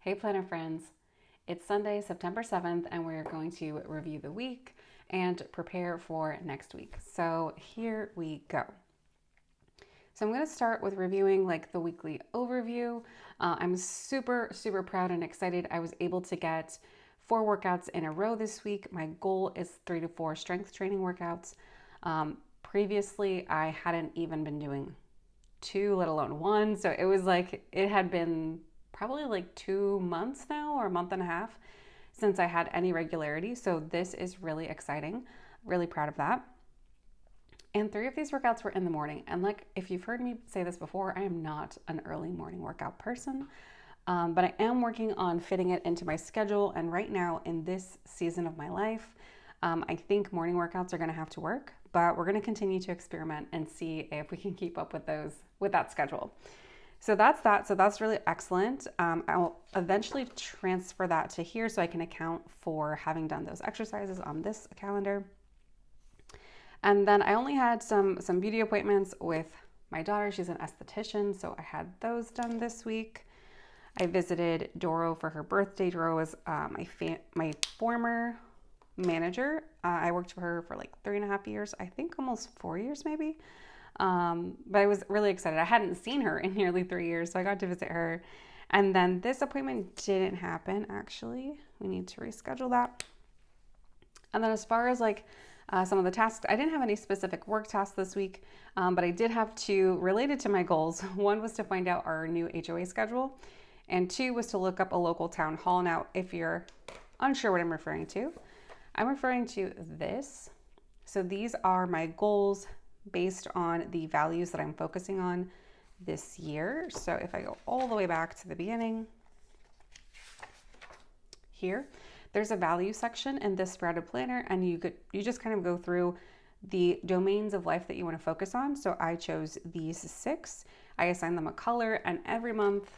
Hey planner friends, it's Sunday, September 7th, and we're going to review the week and prepare for next week. So here we go. So I'm going to start with reviewing like the weekly overview. I'm super proud and excited. I was able to get 4 workouts in a row this week. My goal is 3 to 4 strength training workouts. Previously, I hadn't even been doing 2, let alone 1. So it was like it had been probably like 2 months now, or a month and a half, since I had any regularity. So this is really exciting. Really proud of that. And 3 of these workouts were in the morning. And like, if you've heard me say this before, I am not an early morning workout person, but I am working on fitting it into my schedule. And right now in this season of my life, I think morning workouts are going to have to work, but we're going to continue to experiment and see if we can keep up with that schedule. So that's that. So that's really excellent. I'll eventually transfer that to here so I can account for having done those exercises on this calendar. And then I only had some beauty appointments with my daughter. She's an esthetician, so I had those done this week. I visited Doro for her birthday. Doro was my former manager. I worked for her for like 3.5 years, I think almost 4 years maybe. But I was really excited. I hadn't seen her in nearly 3 years, so I got to visit her. And then this appointment didn't happen, actually. We need to reschedule that. And then as far as like some of the tasks, I didn't have any specific work tasks this week, but I did have 2 related to my goals. One was to find out our new HOA schedule, and 2 was to look up a local town hall. Now, if you're unsure what I'm referring to, I'm referring to this. So these are my goals based on the values that I'm focusing on this year. So if I go all the way back to the beginning here, there's a value section in this sprouted planner, and you just kind of go through the domains of life that you want to focus on. So I chose these 6. I assign them a color, and every month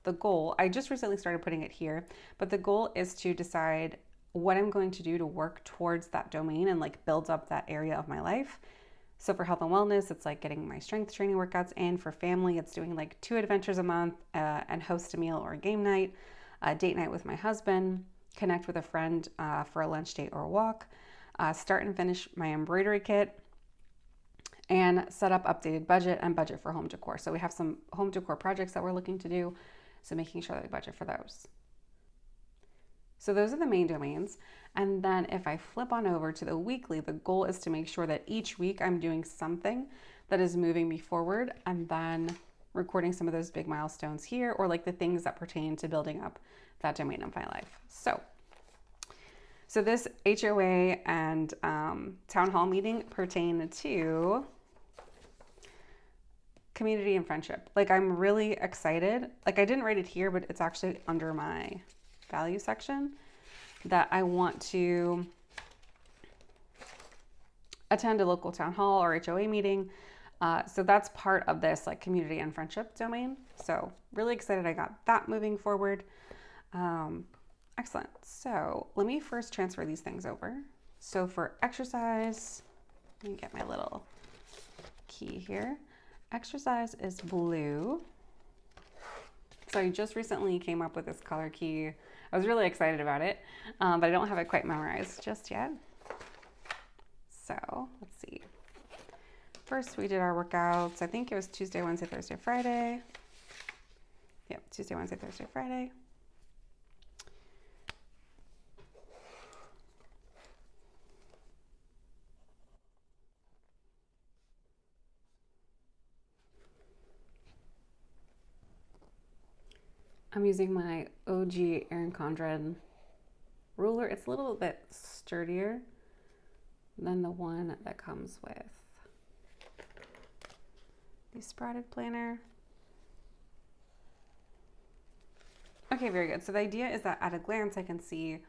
the goal, I just recently started putting it here, but the goal is to decide what I'm going to do to work towards that domain and like build up that area of my life. So for health and wellness, it's like getting my strength training workouts in. For family, it's doing like 2 adventures a month and host a meal or a game night, a date night with my husband, connect with a friend for a lunch date or a walk, start and finish my embroidery kit, and set up updated budget and budget for home decor. So we have some home decor projects that we're looking to do, so making sure that we budget for those. So those are the main domains. And then if I flip on over to the weekly, the goal is to make sure that each week I'm doing something that is moving me forward, and then recording some of those big milestones here, or like the things that pertain to building up that domain of my life. So this HOA and town hall meeting pertain to community and friendship. Like, I'm really excited. Like, I didn't write it here, but it's actually under my value section that I want to attend a local town hall or HOA meeting. So that's part of this like community and friendship domain. So really excited I got that moving forward. Excellent. So let me first transfer these things over. So for exercise, let me get my little key here. Exercise is blue. So I just recently came up with this color key. I was really excited about it, but I don't have it quite memorized just yet. So let's see. First, we did our workouts. I think it was Tuesday, Wednesday, Thursday, Friday. Yep, Tuesday, Wednesday, Thursday, Friday. I'm using my OG Erin Condren ruler. It's a little bit sturdier than the one that comes with the sprouted planner. Okay, very good. So the idea is that at a glance I can see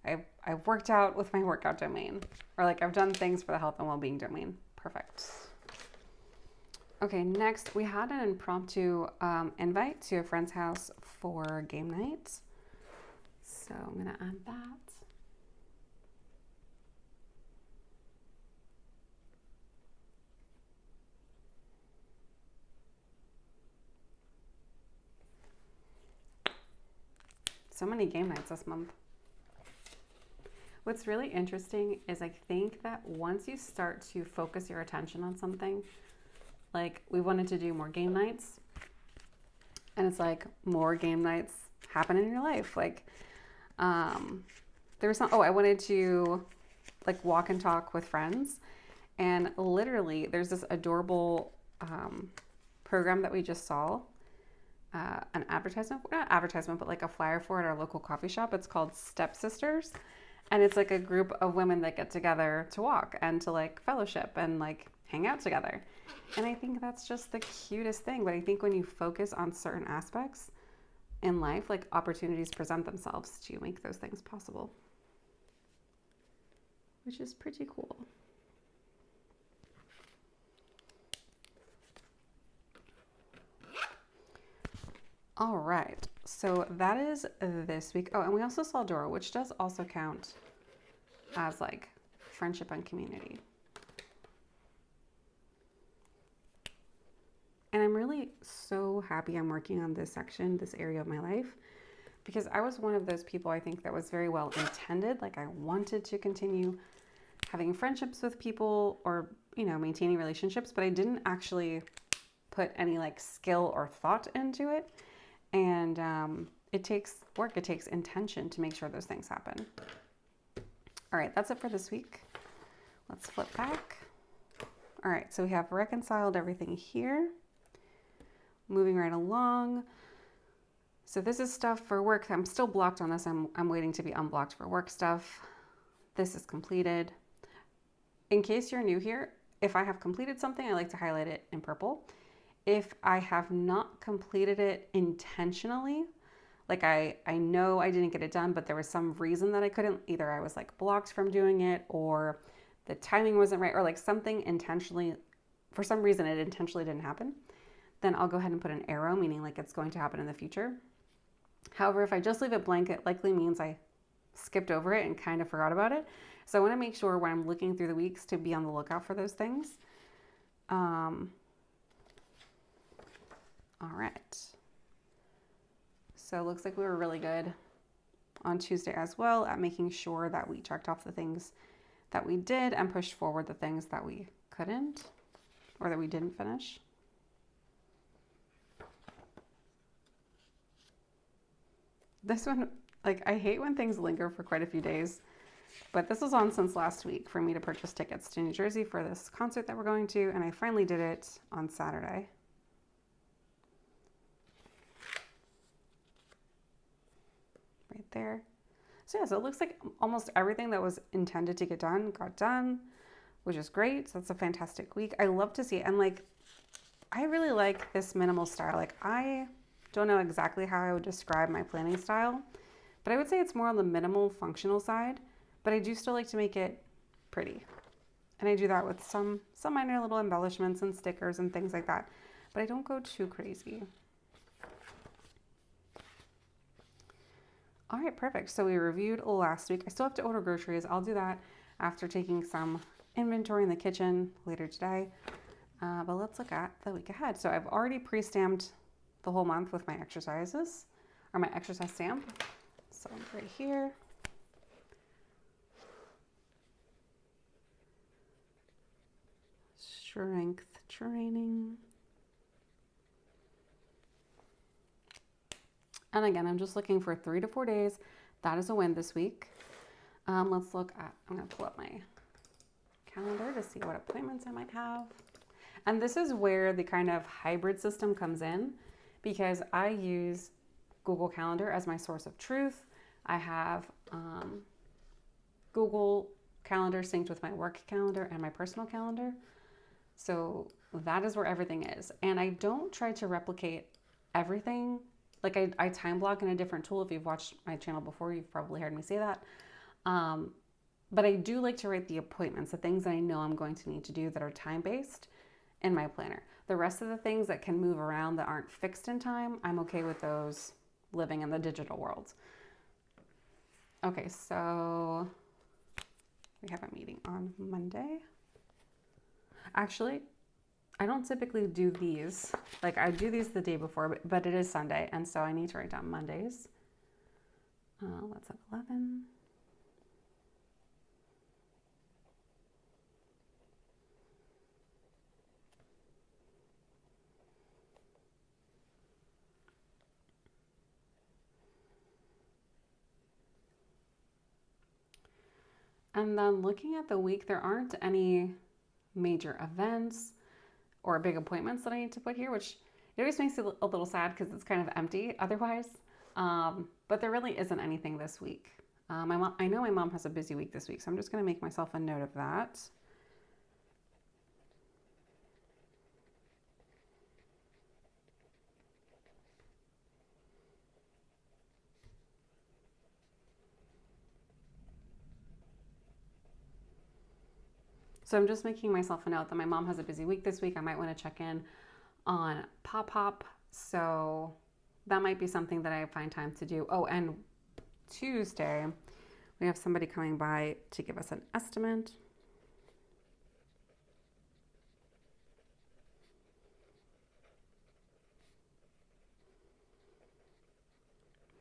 I've worked out with my workout domain, or like I've done things for the health and well-being domain. Perfect. Okay, next we had an impromptu invite to a friend's house for game night. So I'm gonna add that. so many game nights this month. What's really interesting is I think that once you start to focus your attention on something, like we wanted to do more game nights, and it's like more game nights happen in your life. Like there was I wanted to like walk and talk with friends, and literally there's this adorable program that we just saw, an advertisement, not advertisement, but like a flyer for at our local coffee shop. It's called Stepsisters. And it's like a group of women that get together to walk and to like fellowship and like hang out together. And I think that's just the cutest thing. But I think when you focus on certain aspects in life, like opportunities present themselves to make those things possible, which is pretty cool. All right, so that is this week. Oh, and we also saw Dora, which does also count as like friendship and community. And I'm really so happy I'm working on this section, this area of my life, because I was one of those people, I think, that was very well intended. Like I wanted to continue having friendships with people or, you know, maintaining relationships, but I didn't actually put any like skill or thought into it. And it takes work, it takes intention to make sure those things happen. All right, that's it for this week. Let's flip back. All right, so we have reconciled everything here. Moving right along. So this is stuff for work. I'm still blocked on this. I'm waiting to be unblocked for work stuff. This is completed. In case you're new here, if I have completed something, I like to highlight it in purple. If I have not completed it intentionally, like I know I didn't get it done, but there was some reason that I couldn't, either I was like blocked from doing it or the timing wasn't right, or like something intentionally, for some reason it intentionally didn't happen, then I'll go ahead and put an arrow, meaning like it's going to happen in the future. However, if I just leave it blank, it likely means I skipped over it and kind of forgot about it. So I want to make sure when I'm looking through the weeks to be on the lookout for those things. All right. So it looks like we were really good on Tuesday as well at making sure that we checked off the things that we did and pushed forward the things that we couldn't or that we didn't finish. This one, like, I hate when things linger for quite a few days, but this was on since last week for me to purchase tickets to New Jersey for this concert that we're going to, and I finally did it on Saturday. Right there. So yeah, so it looks like almost everything that was intended to get done got done, which is great. So that's a fantastic week. I love to see it. And like, I really like this minimal style. Like I don't know exactly how I would describe my planning style, but I would say it's more on the minimal functional side, but I do still like to make it pretty. And I do that with some minor little embellishments and stickers and things like that, but I don't go too crazy. All right, perfect. So we reviewed last week. I still have to order groceries. I'll do that after taking some inventory in the kitchen later today. But let's look at the week ahead. So I've already pre-stamped the whole month with my exercises, or my exercise stamp. So right here. Strength training. And again, I'm just looking for 3 to 4 days. That is a win this week. Let's look at, I'm going to pull up my calendar to see what appointments I might have. And this is where the kind of hybrid system comes in, because I use Google Calendar as my source of truth. I have Google Calendar synced with my work calendar and my personal calendar. So that is where everything is. And I don't try to replicate everything. Like I time block in a different tool. If you've watched my channel before, you've probably heard me say that. But I do like to write the appointments, the things that I know I'm going to need to do that are time-based in my planner. The rest of the things that can move around that aren't fixed in time, I'm okay with those living in the digital world. Okay, so we have a meeting on Monday. Actually, I don't typically do these. Like I do these the day before, but it is Sunday, and so I need to write down Mondays. Let's have 11. And then looking at the week, there aren't any major events or big appointments that I need to put here, which it always makes it a little sad because it's kind of empty otherwise. But there really isn't anything this week. I know my mom has a busy week this week, so I'm just going to make myself a note of that. So I'm just making myself a note that my mom has a busy week this week. I might want to check in on Pop Pop. So that might be something that I find time to do. Oh, and Tuesday, we have somebody coming by to give us an estimate.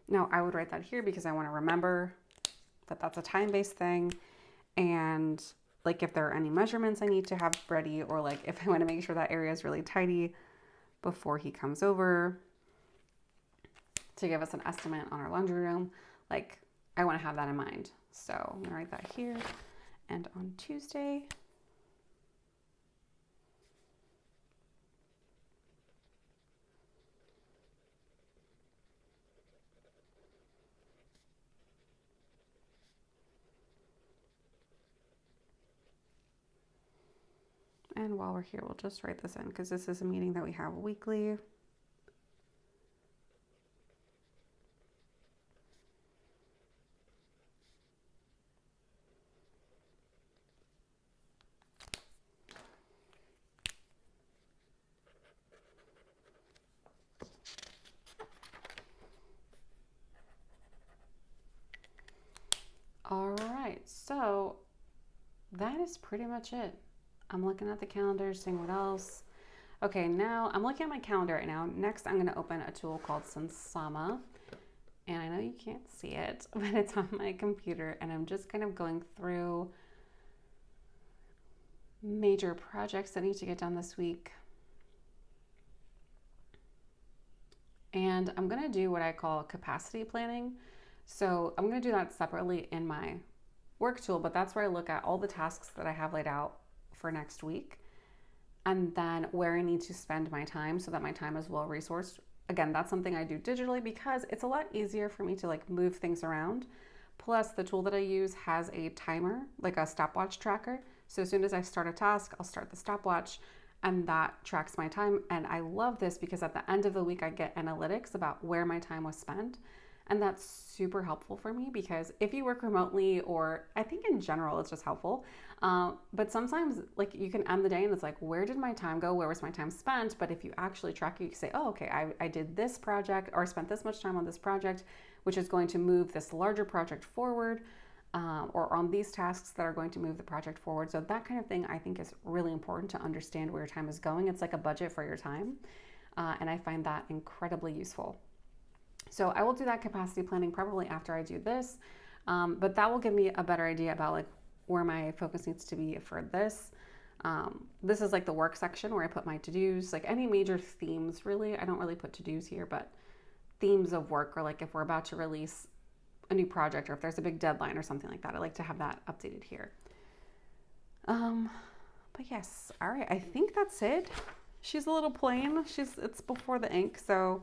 Now, I would write that here because I want to remember that that's a time-based thing. And like if there are any measurements I need to have ready, or like if I want to make sure that area is really tidy before he comes over to give us an estimate on our laundry room, like I want to have that in mind. So I'm going to write that here. And on Tuesday, and while we're here, we'll just write this in because this is a meeting that we have weekly. All right, so that is pretty much it. I'm looking at the calendar, seeing what else. Okay, now I'm looking at my calendar right now. Next, I'm going to open a tool called Sensama. And I know you can't see it, but it's on my computer. And I'm just kind of going through major projects that need to get done this week. And I'm going to do what I call capacity planning. So I'm going to do that separately in my work tool, but that's where I look at all the tasks that I have laid out for next week, and then where I need to spend my time so that my time is well resourced. Again, that's something I do digitally because it's a lot easier for me to like move things around. Plus the tool that I use has a timer, like a stopwatch tracker. So as soon as I start a task, I'll start the stopwatch and that tracks my time. And I love this because at the end of the week, I get analytics about where my time was spent. And that's super helpful for me because if you work remotely, or I think in general, it's just helpful. But sometimes like you can end the day and it's like, where did my time go? Where was my time spent? But if you actually track it, you can say, oh, okay, I did this project or I spent this much time on this project, which is going to move this larger project forward, or on these tasks that are going to move the project forward. So that kind of thing I think is really important to understand where your time is going. It's like a budget for your time. And I find that incredibly useful. So I will do that capacity planning probably after I do this, but that will give me a better idea about like where my focus needs to be for this. This is like the work section where I put my to-dos, like any major themes really. I don't really put to-dos here, but themes of work, or like if we're about to release a new project or if there's a big deadline or something like that, I like to have that updated here. But yes, all right, I think that's it. She's a little plain. It's before the ink, so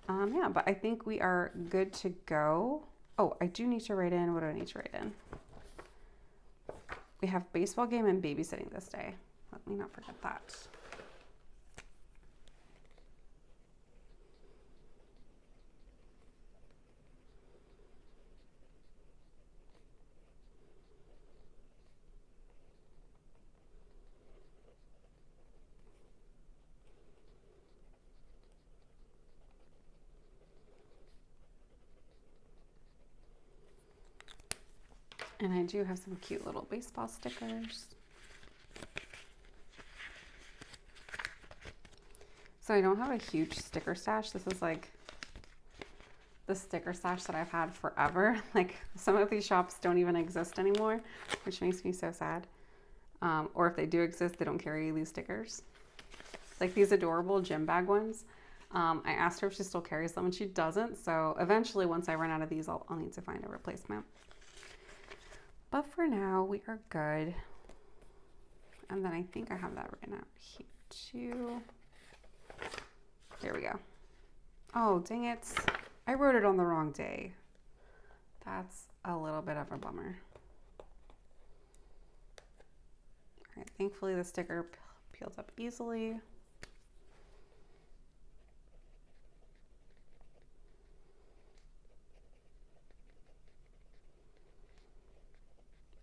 yeah, but I think we are good to go. Oh, I do need to write in. What do I need to write in? We have baseball game and babysitting this day. Let me not forget that. And I do have some cute little baseball stickers. So I don't have a huge sticker stash. This is like the sticker stash that I've had forever. Like some of these shops don't even exist anymore, which makes me so sad. Or if they do exist, they don't carry these stickers. Like these adorable gym bag ones. I asked her if she still carries them and she doesn't. So eventually once I run out of these, I'll need to find a replacement. But for now, we are good. And then I think I have that written out here too. There we go. Oh, dang it. I wrote it on the wrong day. That's a little bit of a bummer. All right, thankfully the sticker peels up easily.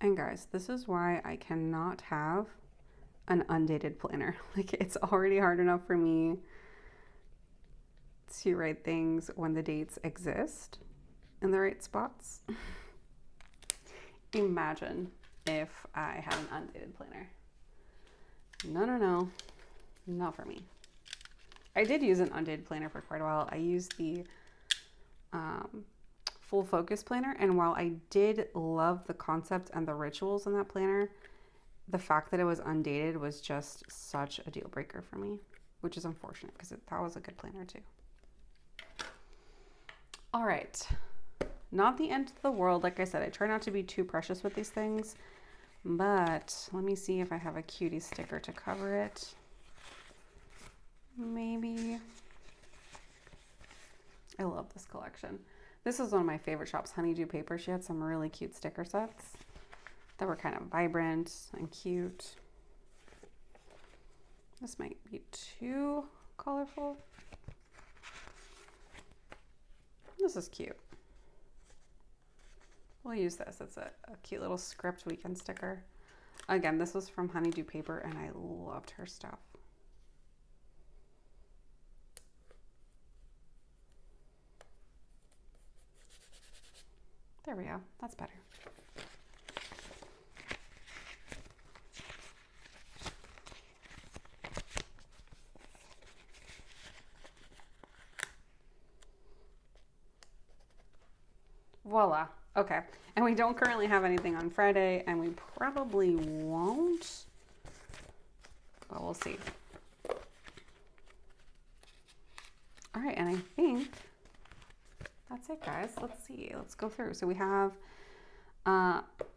And guys, this is why I cannot have an undated planner. Like it's already hard enough for me to write things when the dates exist in the right spots. Imagine if I had an undated planner. No, not for me. I did use an undated planner for quite a while. I used the full focus planner, and while I did love the concept and the rituals in that planner, the fact that it was undated was just such a deal breaker for me, which is unfortunate because that was a good planner too. All right, not the end of the world. Like I said, I try not to be too precious with these things, but let me see if I have a cutie sticker to cover it. Maybe. I love this collection. This is one of my favorite shops, Honeydew Paper. She had some really cute sticker sets that were kind of vibrant and cute. This might be too colorful. This is cute. We'll use this. It's a cute little script weekend sticker. Again, this was from Honeydew Paper and I loved her stuff. There we go. That's better. Voila. Okay. And we don't currently have anything on Friday, and we probably won't. But we'll see. All right. And I think that's it, guys. Let's see. Let's go through. So we have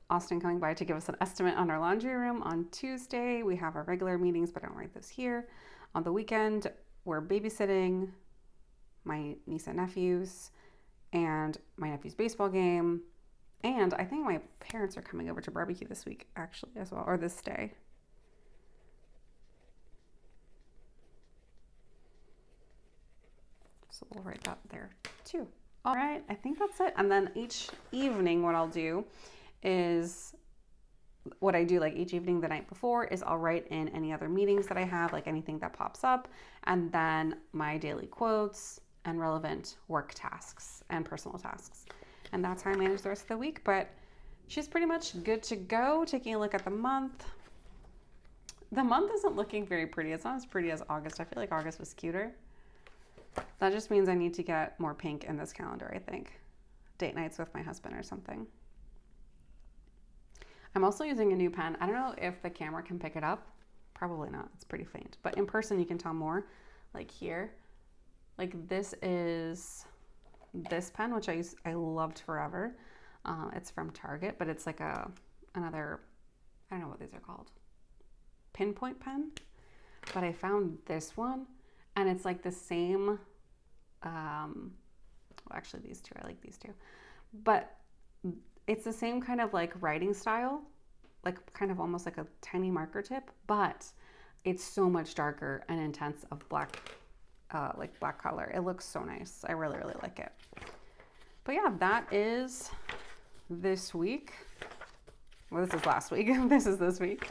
Austin coming by to give us an estimate on our laundry room on Tuesday. We have our regular meetings, but I don't write this here. On the weekend, we're babysitting my niece and nephews and my nephew's baseball game. And I think my parents are coming over to barbecue this week, actually, as well, or this day. So we'll write that there too. All right, I think that's it. And then each evening, what I'll do is, what I do like each evening the night before is I'll write in any other meetings that I have, like anything that pops up, and then my daily quotes and relevant work tasks and personal tasks. And that's how I manage the rest of the week. But she's pretty much good to go. Taking a look at the month. The month isn't looking very pretty. It's not as pretty as August. I feel like August was cuter. That just means I need to get more pink in this calendar, I think. Date nights with my husband or something. I'm also using a new pen. I don't know if the camera can pick it up. Probably not. It's pretty faint. But in person, you can tell more. Like here. Like this is this pen, which I loved forever. It's from Target, but it's like another, I don't know what these are called. Pinpoint pen. But I found this one. And it's like the same, well, actually these two, I like these two. But it's the same kind of like writing style, like kind of almost like a tiny marker tip, but it's so much darker and intense of black, like black color. It looks so nice. I really, really like it. But yeah, that is this week. Well, this is last week. This is this week.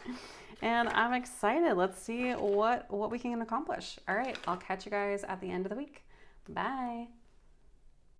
And I'm excited. Let's see what we can accomplish. All right, I'll catch you guys at the end of the week. Bye.